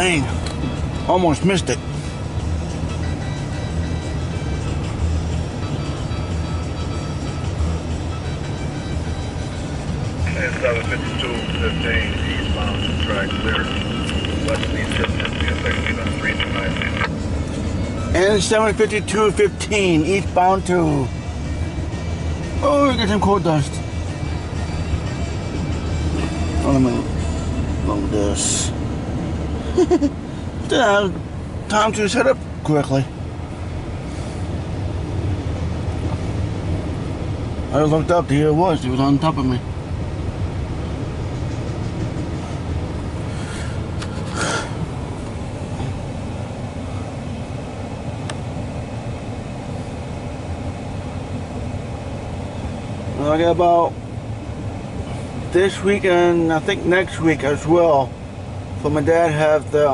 Dang, almost missed it. N752-15 eastbound to track clear. West east CSX N752-15 eastbound to... Oh, we got some coal dust. Oh, let me load this. Didn't have time to set up quickly. I looked up, here it was on top of me. I got about this week and I think next week as well. For my dad have the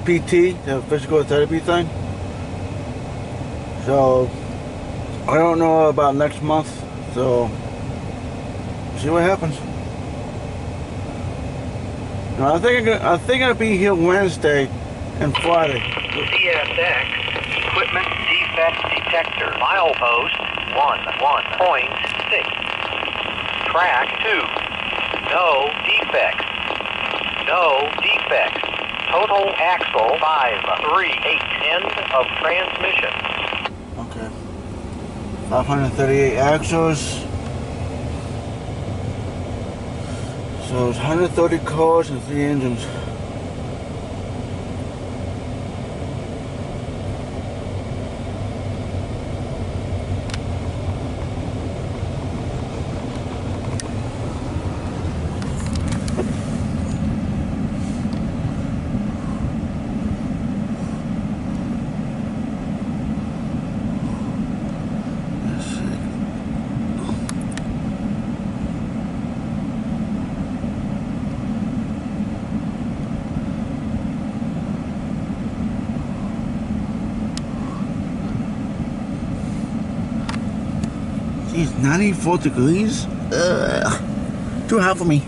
PT, the physical therapy thing. So I don't know about next month. So see what happens. Now, I think I'll be here Wednesday and Friday. CSX equipment defect detector milepost 11.6. Track 2. No defects. No defects. Total axle 5.3/8 of transmission. Okay. 538 axles. So it's 130 cars and 3 engines. Geez, 94 degrees? Ugh. Too hot for me.